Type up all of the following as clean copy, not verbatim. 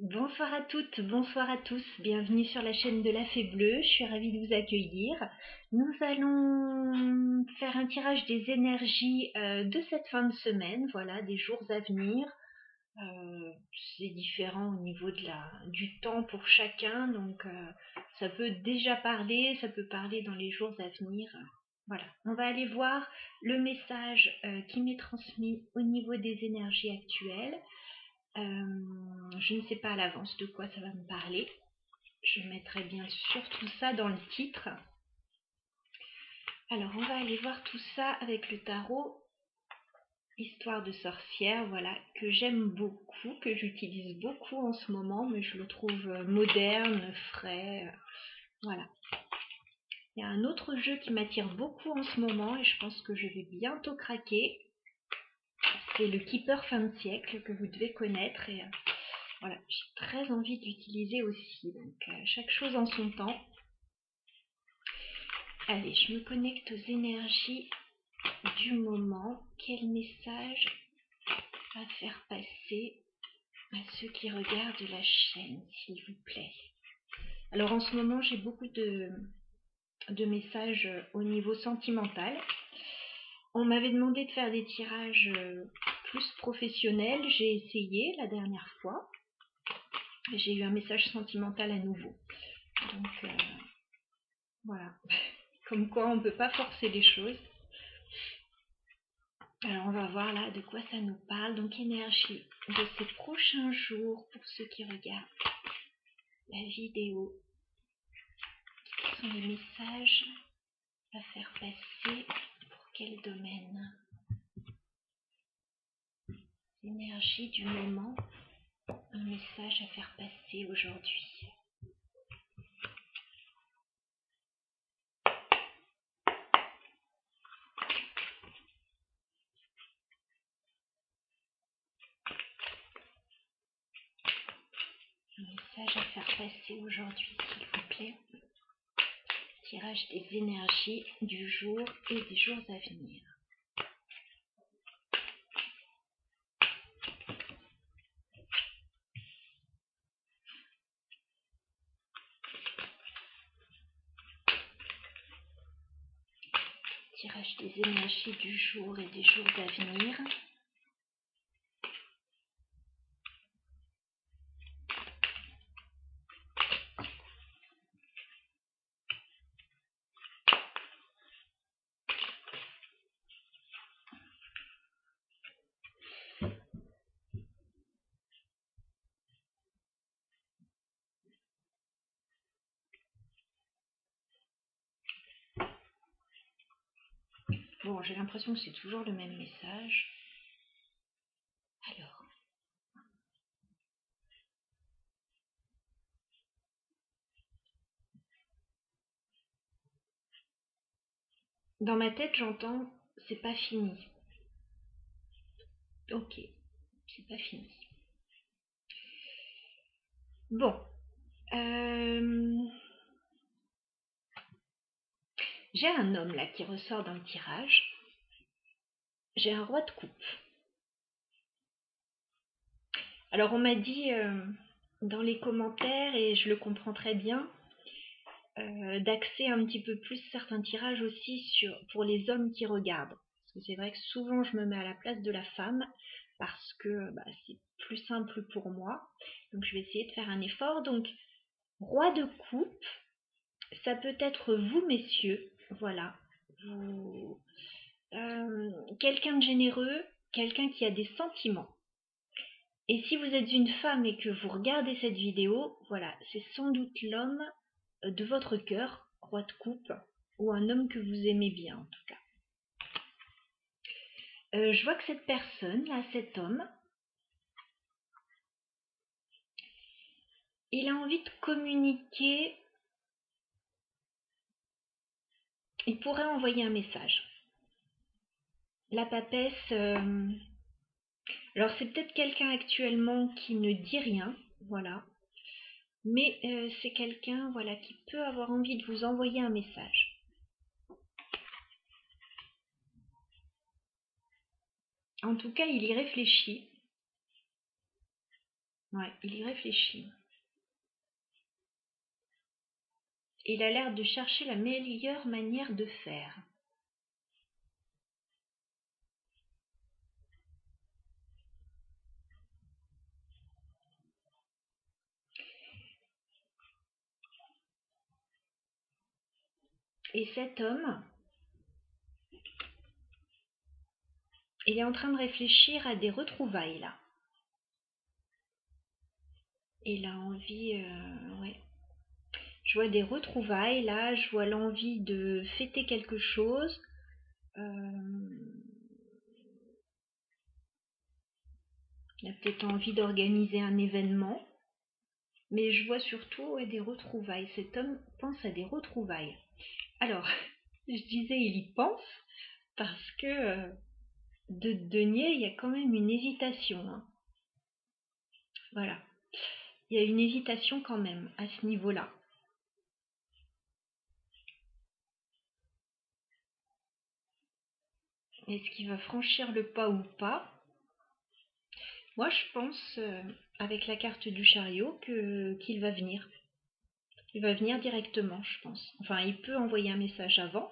Bonsoir à toutes, bonsoir à tous, bienvenue sur la chaîne de la Fée Bleue, je suis ravie de vous accueillir. Nous allons faire un tirage des énergies de cette fin de semaine, voilà, des jours à venir. C'est différent au niveau du temps pour chacun, donc ça peut déjà parler, ça peut parler dans les jours à venir. Voilà, on va aller voir le message qui m'est transmis au niveau des énergies actuelles. Je ne sais pas à l'avance de quoi ça va me parler. Je mettrai bien sûr tout ça dans le titre. Alors, on va aller voir tout ça avec le tarot Histoire de sorcière, voilà, que j'aime beaucoup, que j'utilise beaucoup en ce moment, mais je le trouve moderne, frais, voilà. Il y a un autre jeu qui m'attire beaucoup en ce moment et je pense que je vais bientôt craquer. C'est le Keeper fin de siècle que vous devez connaître et voilà, j'ai très envie de l'utiliser aussi, donc chaque chose en son temps. Allez, je me connecte aux énergies du moment. Quel message à faire passer à ceux qui regardent la chaîne, s'il vous plaît? Alors en ce moment, j'ai beaucoup de messages au niveau sentimental. On m'avait demandé de faire des tirages plus professionnels. J'ai essayé la dernière fois. J'ai eu un message sentimental à nouveau. Donc voilà. Comme quoi on ne peut pas forcer les choses. Alors on va voir là de quoi ça nous parle. Donc énergie de ces prochains jours pour ceux qui regardent la vidéo. Quels sont les messages à faire passer pour quel domaine? L'énergie du moment. Un message à faire passer aujourd'hui. Un message à faire passer aujourd'hui, s'il vous plaît. Tirage des énergies du jour et des jours à venir. Tirage des énergies du jour et des jours à venir. Bon, j'ai l'impression que c'est toujours le même message. Alors. Dans ma tête, j'entends c'est pas fini. Ok, c'est pas fini. Bon. J'ai un homme là qui ressort dans le tirage. J'ai un roi de coupe. Alors on m'a dit dans les commentaires, et je le comprends très bien, d'axer un petit peu plus certains tirages aussi pour les hommes qui regardent. Parce que c'est vrai que souvent je me mets à la place de la femme parce que c'est plus simple pour moi. Donc je vais essayer de faire un effort. Donc roi de coupe, ça peut être vous messieurs, voilà. Quelqu'un de généreux, quelqu'un qui a des sentiments. Et si vous êtes une femme et que vous regardez cette vidéo, voilà, c'est sans doute l'homme de votre cœur, roi de coupe, ou un homme que vous aimez bien en tout cas. Je vois que cette personne, là, cet homme, il a envie de communiquer, il pourrait envoyer un message. La papesse, alors c'est peut-être quelqu'un actuellement qui ne dit rien, voilà, mais c'est quelqu'un, voilà, qui peut avoir envie de vous envoyer un message. En tout cas, il y réfléchit. Ouais, il y réfléchit. Il a l'air de chercher la meilleure manière de faire. Et cet homme, il est en train de réfléchir à des retrouvailles là. Il a envie, ouais. Je vois des retrouvailles là, je vois l'envie de fêter quelque chose. Il a peut-être envie d'organiser un événement. Mais je vois surtout des retrouvailles. Cet homme pense à des retrouvailles. Alors, je disais il y pense parce que de denier, il y a quand même une hésitation. Hein. Voilà. Il y a une hésitation quand même à ce niveau-là. Est-ce qu'il va franchir le pas ou pas? Moi, je pense, avec la carte du chariot, qu'il va venir. Il va venir directement, je pense. Enfin, il peut envoyer un message avant,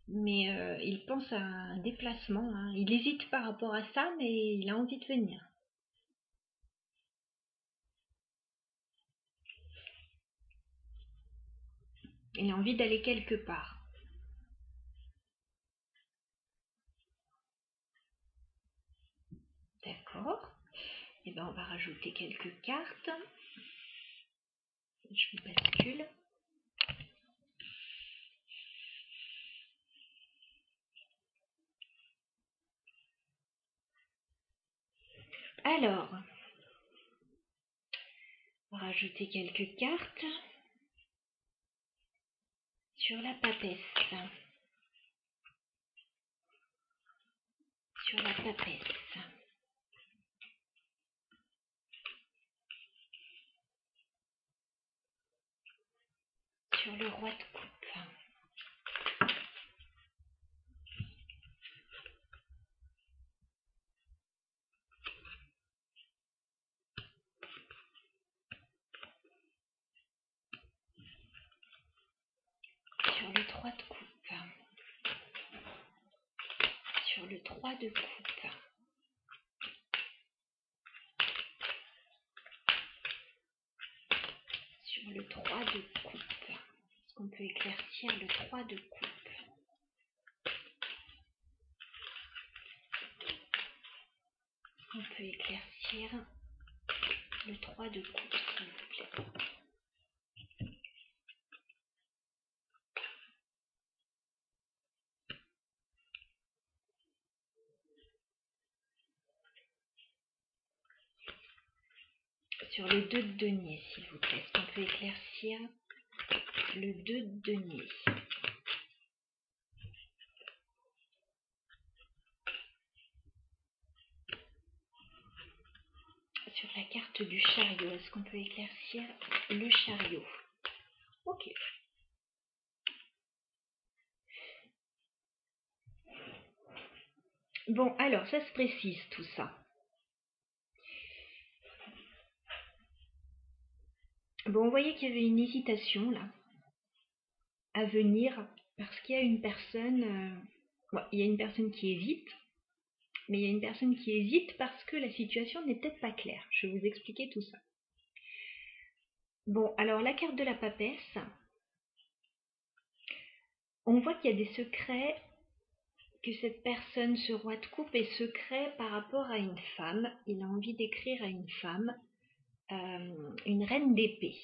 mais il pense à un déplacement. Hein. Il hésite par rapport à ça, mais il a envie de venir. Il a envie d'aller quelque part. D'accord. Et bien, on va rajouter quelques cartes. Je vous bascule. Alors, on va rajouter quelques cartes sur la papesse. Sur la papesse. Sur le roi de coupe. Sur le 3 de coupe. Sur le 3 de coupe. Sur le 3 de coupe. Est-ce qu'on peut éclaircir le 3 de coupe? On peut éclaircir le 3 de coupe, s'il vous plaît. Sur le 2 de denier, s'il vous plaît. Est-ce qu'on peut éclaircir le 2 de denier? Sur la carte du chariot, est-ce qu'on peut éclaircir le chariot? Ok. Bon, alors, ça se précise tout ça. Bon, on voyait qu'il y avait une hésitation là à venir parce qu'il y a une personne, il y a une personne qui hésite, mais il y a une personne qui hésite parce que la situation n'est peut-être pas claire. Je vais vous expliquer tout ça. Bon, alors la carte de la papesse, on voit qu'il y a des secrets, que cette personne, ce roi de coupe, est secret par rapport à une femme. Il a envie d'écrire à une femme, une reine d'épée.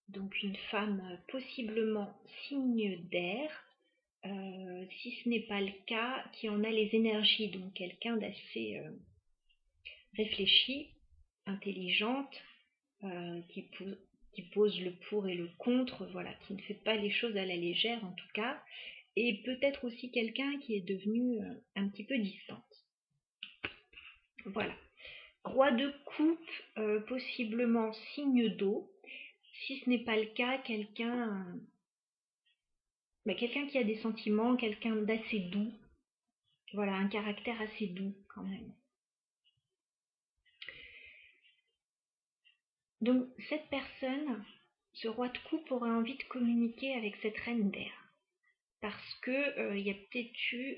Donc une femme possiblement signe d'air, si ce n'est pas le cas, qui en a les énergies, donc quelqu'un d'assez réfléchi, intelligente, qui pose le pour et le contre, voilà, qui ne fait pas les choses à la légère en tout cas, et peut-être aussi quelqu'un qui est devenu un petit peu distante. Voilà. Roi de coupe, possiblement signe d'eau. Si ce n'est pas le cas, quelqu'un qui a des sentiments, quelqu'un d'assez doux. Voilà, un caractère assez doux quand même. Donc cette personne, ce roi de coupe, aurait envie de communiquer avec cette reine d'air. Parce que il y a peut-être eu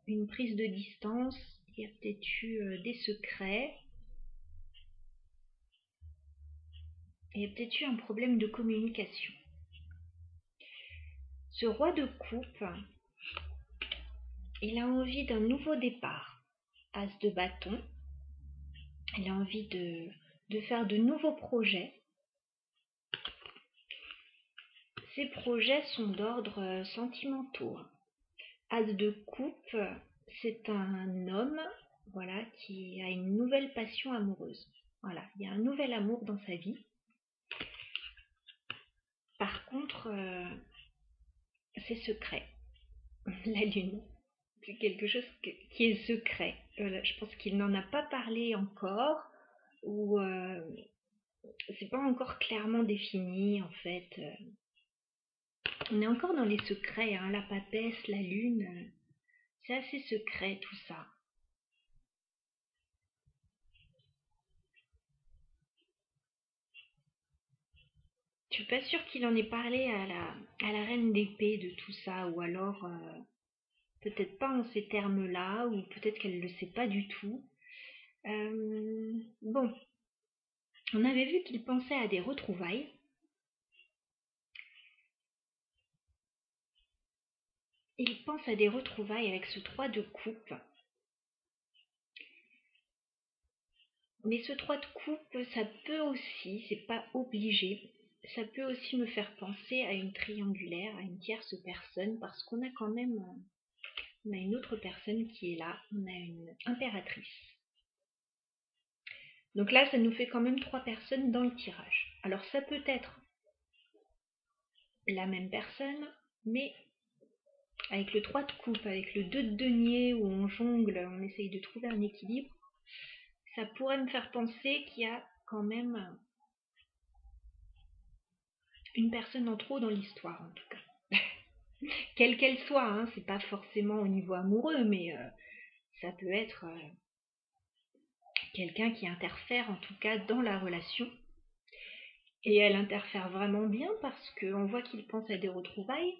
une prise de distance, il y a peut-être eu des secrets, il y a peut-être eu un problème de communication. Ce roi de coupe, il a envie d'un nouveau départ. As de bâton, il a envie de faire de nouveaux projets. Ces projets sont d'ordre sentimentaux. As de coupe, c'est un homme, voilà, qui a une nouvelle passion amoureuse. Voilà, il y a un nouvel amour dans sa vie. Par contre, c'est secret. La lune, c'est quelque chose qui est secret. Je pense qu'il n'en a pas parlé encore, ou c'est pas encore clairement défini en fait. On est encore dans les secrets, hein, la papesse, la lune, c'est assez secret tout ça. Je suis pas sûre qu'il en ait parlé à la reine d'épée de tout ça, ou alors peut-être pas en ces termes-là, ou peut-être qu'elle le sait pas du tout. Bon, on avait vu qu'il pensait à des retrouvailles. Il pense à des retrouvailles avec ce 3 de coupe. Mais ce 3 de coupe, ça peut aussi, c'est pas obligé, ça peut aussi me faire penser à une triangulaire, à une tierce personne, parce qu'on a quand même, on a une autre personne qui est là, on a une impératrice. Donc là, ça nous fait quand même 3 personnes dans le tirage. Alors ça peut être la même personne, mais avec le 3 de coupe, avec le 2 de denier, où on jongle, on essaye de trouver un équilibre, ça pourrait me faire penser qu'il y a quand même une personne en trop dans l'histoire, en tout cas. Quelle qu'elle soit, hein, c'est pas forcément au niveau amoureux, mais ça peut être quelqu'un qui interfère en tout cas dans la relation. Et elle interfère vraiment bien parce qu'on voit qu'il pense à des retrouvailles,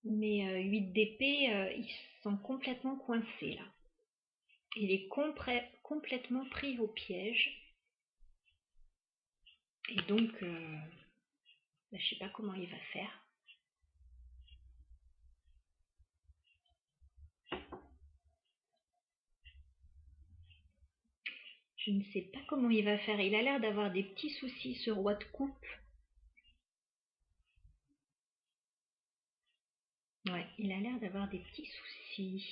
mais 8 d'épée, il se sent complètement coincé là. Il est complètement pris au piège. Et donc, je sais pas comment il va faire. Je ne sais pas comment il va faire. Il a l'air d'avoir des petits soucis, ce roi de coupe. Ouais, il a l'air d'avoir des petits soucis.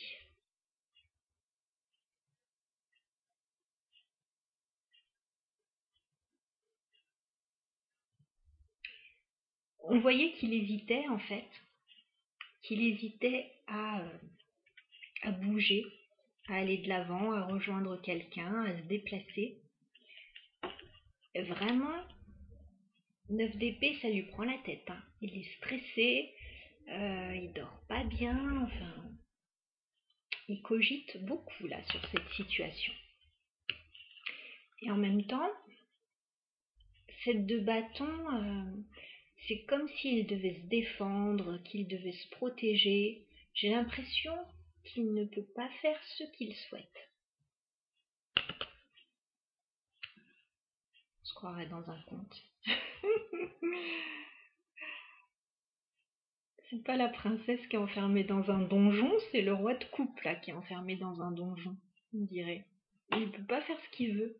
On voyait qu'il hésitait en fait, qu'il hésitait à bouger, à aller de l'avant, à rejoindre quelqu'un, à se déplacer. Vraiment, 9 d'épée, ça lui prend la tête. Hein. Il est stressé, il dort pas bien, enfin, il cogite beaucoup là sur cette situation. Et en même temps, cette 2 bâtons, c'est comme s'il devait se défendre, qu'il devait se protéger. J'ai l'impression qu'il ne peut pas faire ce qu'il souhaite. On se croirait dans un conte. C'est pas la princesse qui est enfermée dans un donjon, c'est le roi de coupe là qui est enfermé dans un donjon, on dirait. Il peut pas faire ce qu'il veut.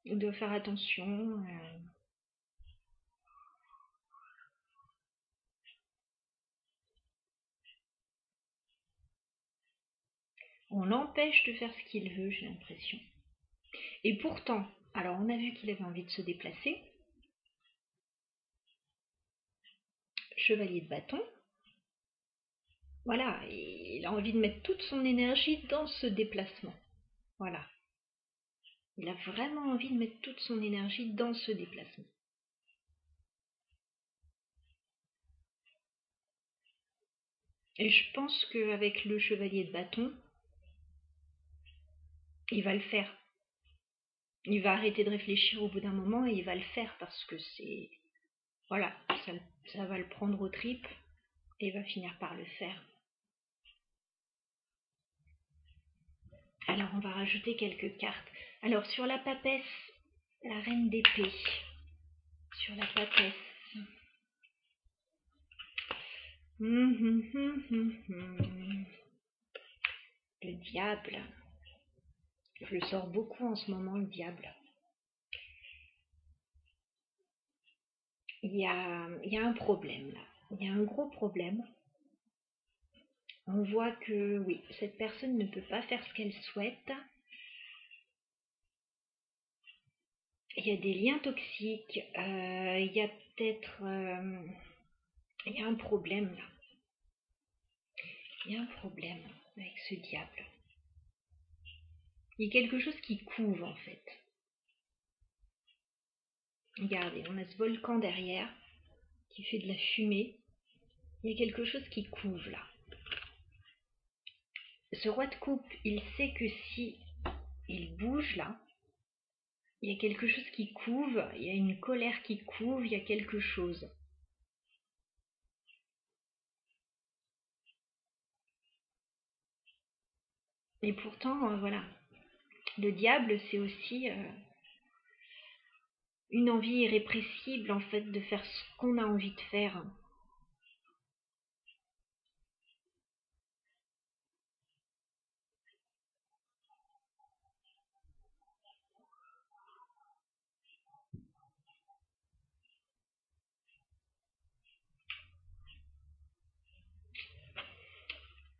Il doit faire attention. On l'empêche de faire ce qu'il veut, j'ai l'impression. Et pourtant, alors on a vu qu'il avait envie de se déplacer. Chevalier de bâton. Voilà, il a envie de mettre toute son énergie dans ce déplacement. Voilà. Il a vraiment envie de mettre toute son énergie dans ce déplacement. Et je pense qu'avec le chevalier de bâton, il va le faire. Il va arrêter de réfléchir au bout d'un moment et il va le faire parce que c'est... Voilà, ça va le prendre aux tripes et il va finir par le faire. Alors, on va rajouter quelques cartes. Alors, sur la papesse, la reine d'épée. Sur la papesse. Le diable. Je le sors beaucoup en ce moment, le diable. Il y a un problème là. Il y a un gros problème. On voit que, oui, cette personne ne peut pas faire ce qu'elle souhaite. Il y a des liens toxiques. Il y a peut-être... il y a un problème là. Il y a un problème avec ce diable. Il y a quelque chose qui couve en fait. Regardez, on a ce volcan derrière qui fait de la fumée. Il y a quelque chose qui couve là. Ce roi de coupe, il sait que si il bouge là, il y a quelque chose qui couve, il y a une colère qui couve, il y a quelque chose. Et pourtant, voilà, le diable, c'est aussi une envie irrépressible en fait de faire ce qu'on a envie de faire.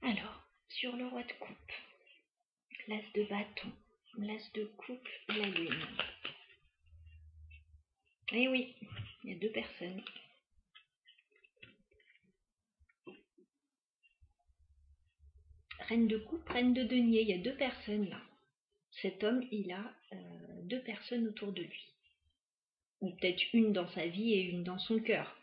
Alors, sur le roi de coupe, l'as de bâton, l'as de coupe et la lune. Eh oui, il y a deux personnes. Reine de coupe, reine de denier, il y a deux personnes là. Cet homme, il a deux personnes autour de lui. Ou peut-être une dans sa vie et une dans son cœur.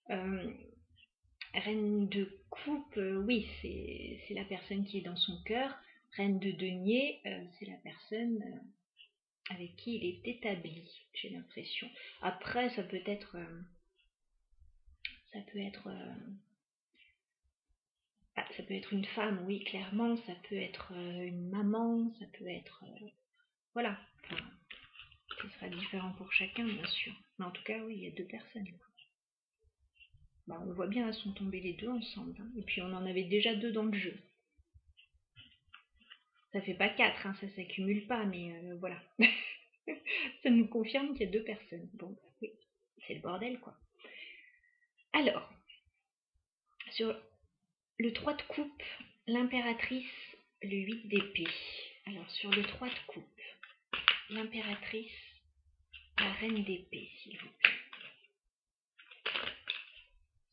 Reine de coupe, oui, c'est la personne qui est dans son cœur. Reine de denier, c'est la personne avec qui il est établi, j'ai l'impression. Après, ça peut être une femme, oui, clairement. Ça peut être une maman, ça peut être voilà. Enfin, ce sera différent pour chacun, bien sûr. Mais en tout cas, oui, il y a deux personnes. Bah, on voit bien, elles sont tombées les deux ensemble. Hein. Et puis on en avait déjà deux dans le jeu. Ça fait pas quatre, hein, ça s'accumule pas, mais voilà. Ça nous confirme qu'il y a deux personnes. Bon, oui, c'est le bordel, quoi. Alors, sur le 3 de coupe, l'impératrice, le 8 d'épée. Alors, sur le 3 de coupe, l'impératrice, la reine d'épée, s'il vous plaît.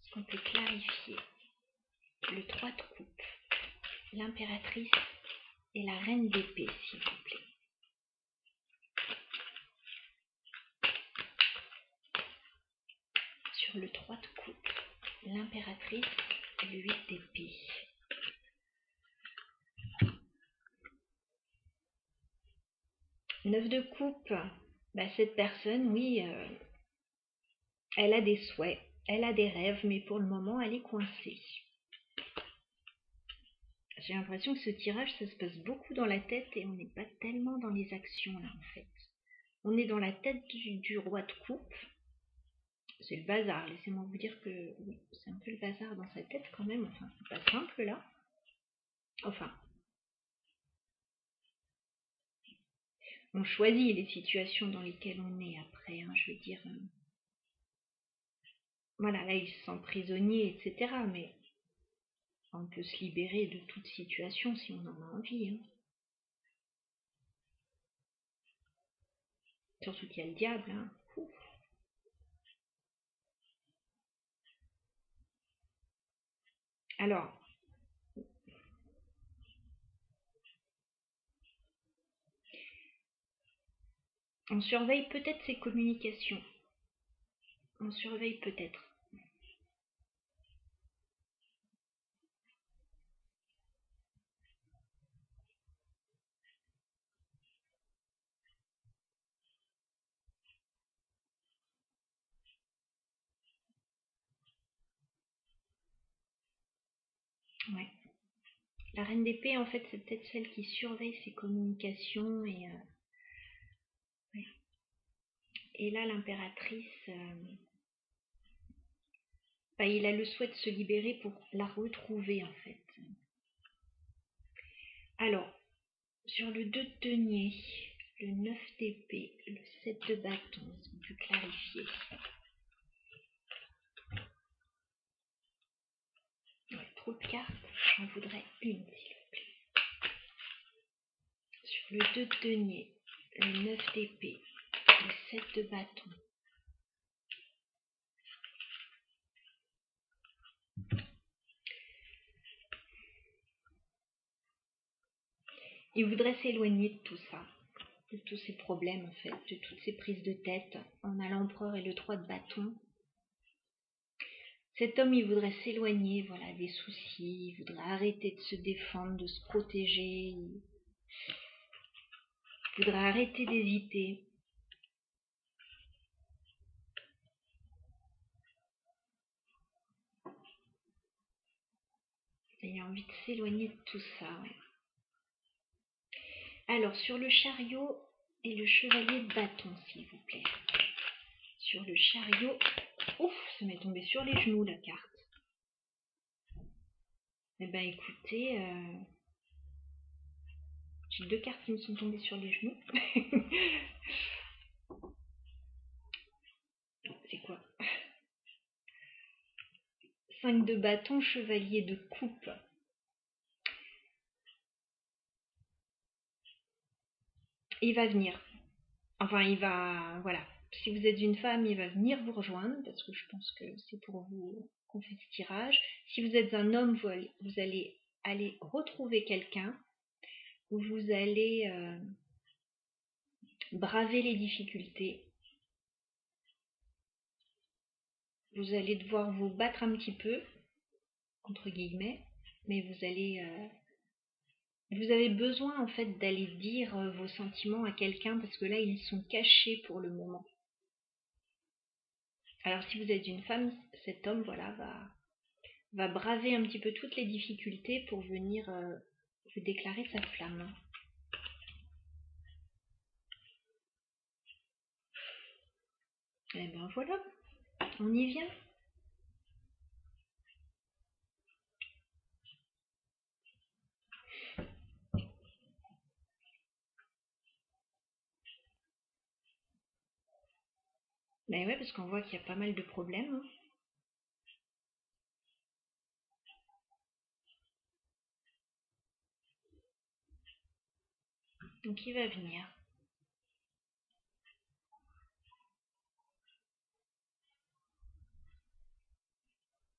Est-ce qu'on peut clarifier le 3 de coupe, l'impératrice et la reine d'épée, s'il vous plaît? Sur le 3 de coupe, l'impératrice et le 8 d'épée. Neuf de coupe, bah, cette personne, oui, elle a des souhaits, elle a des rêves, mais pour le moment, elle est coincée. J'ai l'impression que ce tirage, ça se passe beaucoup dans la tête et on n'est pas tellement dans les actions là en fait. On est dans la tête du roi de coupe. C'est le bazar, laissez-moi vous dire que oui, c'est un peu le bazar dans sa tête quand même. Enfin, c'est pas simple là. Enfin, on choisit les situations dans lesquelles on est après, hein, je veux dire. Voilà, là il se sent prisonnier, etc. Mais on peut se libérer de toute situation si on en a envie. Hein. Surtout qu'il y a le diable. Hein. Alors, on surveille peut-être ses communications. On surveille peut-être. Ouais. La reine d'épée, en fait, c'est peut-être celle qui surveille ses communications ouais. Et là, l'impératrice, bah, il a le souhait de se libérer pour la retrouver, en fait. Alors, sur le 2 de denier, le 9 d'épée, le 7 de bâton, est-ce qu'on peut clarifier? Ouais, trop de cartes, j'en voudrais une, s'il vous plaît. Sur le 2 de denier, le 9 d'épée, le 7 de bâton. Il voudrait s'éloigner de tout ça, de tous ces problèmes en fait, de toutes ces prises de tête. On a l'empereur et le 3 de bâton. Cet homme, il voudrait s'éloigner, voilà, des soucis, il voudrait arrêter de se défendre, de se protéger, il voudrait arrêter d'hésiter. Il a envie de s'éloigner de tout ça, ouais. Alors, sur le chariot et le chevalier de bâton, s'il vous plaît. Sur le chariot, ouf, ça m'est tombé sur les genoux la carte. Eh ben écoutez, j'ai deux cartes qui me sont tombées sur les genoux. C'est quoi? 5 de bâton, chevalier de coupe. Il va venir. Enfin, il va... Voilà. Si vous êtes une femme, il va venir vous rejoindre, parce que je pense que c'est pour vous qu'on fait ce tirage. Si vous êtes un homme, vous allez aller retrouver quelqu'un. Vous allez braver les difficultés. Vous allez devoir vous battre un petit peu, entre guillemets, mais vous allez... vous avez besoin en fait d'aller dire vos sentiments à quelqu'un parce que là ils sont cachés pour le moment. Alors si vous êtes une femme, cet homme voilà va braver un petit peu toutes les difficultés pour venir vous déclarer sa flamme. Et ben voilà, on y vient. Ben ouais, parce qu'on voit qu'il y a pas mal de problèmes. Hein. Donc il va venir.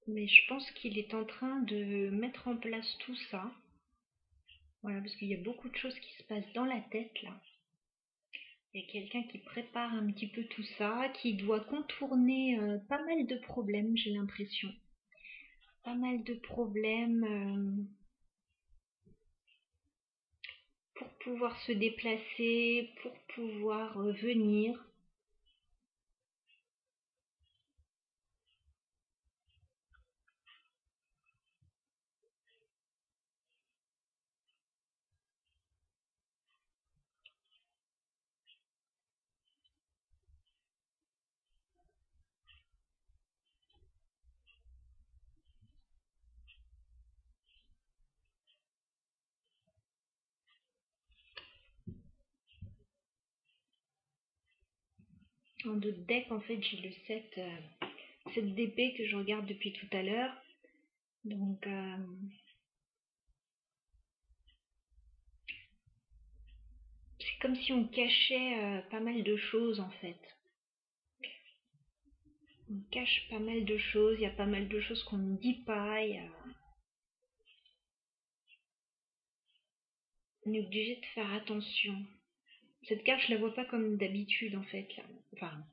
Mais je pense qu'il est en train de mettre en place tout ça. Voilà, parce qu'il y a beaucoup de choses qui se passent dans la tête là. Il y a quelqu'un qui prépare un petit peu tout ça, qui doit contourner pas mal de problèmes, j'ai l'impression. Pas mal de problèmes pour pouvoir se déplacer, pour pouvoir venir. En deux decks, en fait, j'ai le 7 d'épée que je regarde depuis tout à l'heure. Donc, c'est comme si on cachait pas mal de choses, en fait. On cache pas mal de choses, il y a pas mal de choses qu'on ne dit pas, on est obligé de faire attention. Cette carte, je la vois pas comme d'habitude, en fait. Là. Enfin,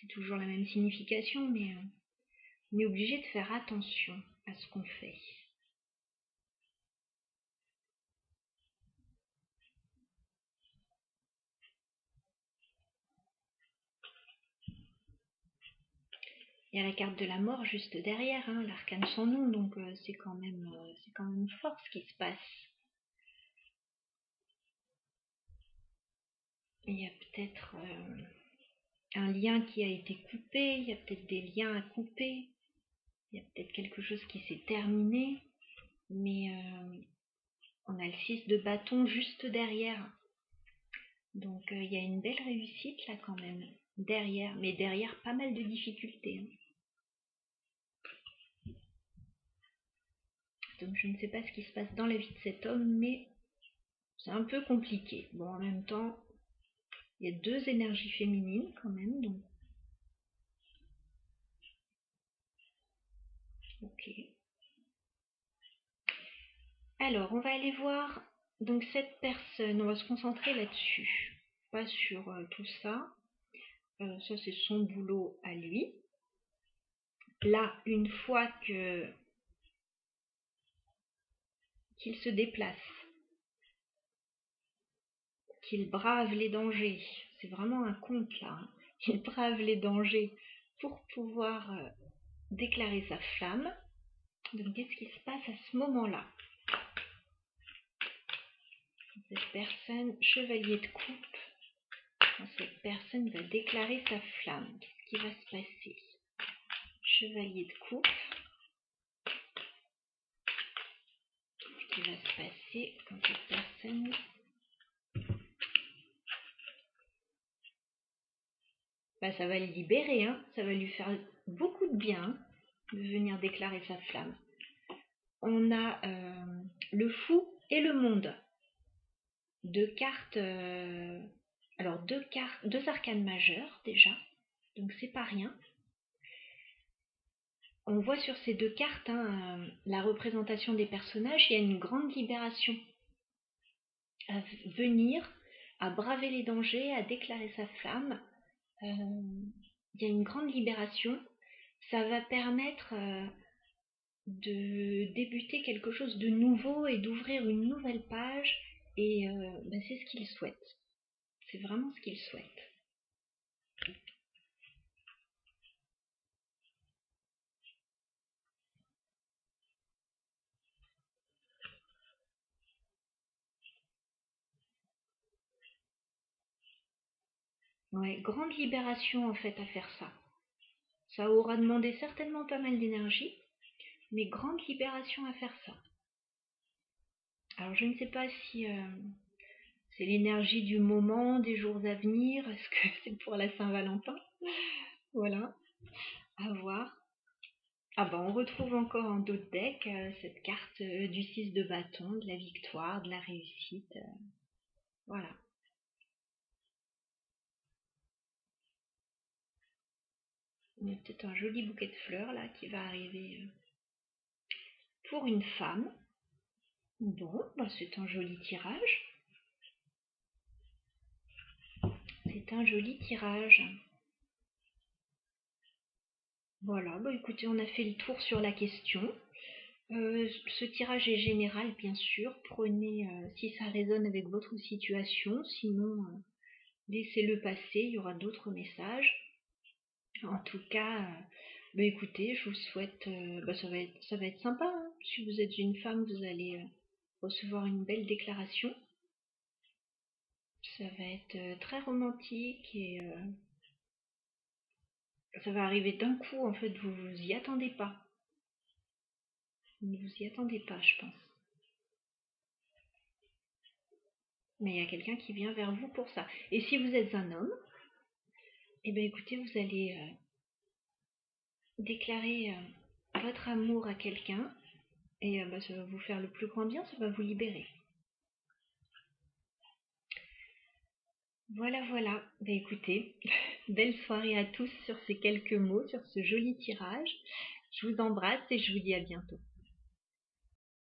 c'est toujours la même signification, mais on est obligé de faire attention à ce qu'on fait. Il y a la carte de la mort juste derrière, hein, l'arcane sans nom, donc c'est quand même fort ce qui se passe. Il y a peut-être un lien qui a été coupé, il y a peut-être des liens à couper, il y a peut-être quelque chose qui s'est terminé, mais on a le 6 de bâton juste derrière. Donc il y a une belle réussite là quand même, derrière, mais derrière pas mal de difficultés. Hein. Donc je ne sais pas ce qui se passe dans la vie de cet homme, mais c'est un peu compliqué. Bon, en même temps, il y a deux énergies féminines quand même, donc. Ok. Alors, on va aller voir donc cette personne, on va se concentrer là-dessus, pas sur tout ça. Ça, c'est son boulot à lui. Là, une fois qu'il se déplace, qu'il brave les dangers, c'est vraiment un conte là, hein. Il brave les dangers pour pouvoir déclarer sa flamme. Donc, qu'est-ce qui se passe à ce moment-là? Cette personne, chevalier de coupe, quand cette personne va déclarer sa flamme, qu'est-ce qui va se passer? Chevalier de coupe, qu'est-ce qui va se passer quand cette personne... ça va le libérer, hein. Ça va lui faire beaucoup de bien de venir déclarer sa flamme. On a le fou et le monde. Deux cartes, alors deux arcanes majeures déjà, donc c'est pas rien. On voit sur ces deux cartes la représentation des personnages, il y a une grande libération à venir, à braver les dangers, à déclarer sa flamme. Il y a une grande libération. Ça va permettre de débuter quelque chose de nouveau et d'ouvrir une nouvelle page. Et c'est ce qu'il souhaite. C'est vraiment ce qu'il souhaite. Ouais, grande libération en fait à faire ça. Ça aura demandé certainement pas mal d'énergie, mais grande libération à faire ça. Alors je ne sais pas si c'est l'énergie du moment, des jours à venir, est-ce que c'est pour la Saint-Valentin? Voilà, à voir. Ah on retrouve encore en d'autres decks cette carte du 6 de bâton, de la victoire, de la réussite. Voilà. Il y a peut-être un joli bouquet de fleurs là qui va arriver pour une femme. Bon, c'est un joli tirage. C'est un joli tirage. Voilà, écoutez, on a fait le tour sur la question. Ce tirage est général, bien sûr. Prenez si ça résonne avec votre situation. Sinon, laissez-le passer. Il y aura d'autres messages. En tout cas, écoutez, je vous souhaite... ça va être sympa. Hein. Si vous êtes une femme, vous allez recevoir une belle déclaration. Ça va être très romantique et ça va arriver d'un coup. En fait, vous vous y attendez pas. Vous ne vous y attendez pas, je pense. Mais il y a quelqu'un qui vient vers vous pour ça. Et si vous êtes un homme, écoutez, vous allez déclarer votre amour à quelqu'un et ça va vous faire le plus grand bien, ça va vous libérer. Voilà. Écoutez, belle soirée à tous sur ces quelques mots, sur ce joli tirage. Je vous embrasse et je vous dis à bientôt.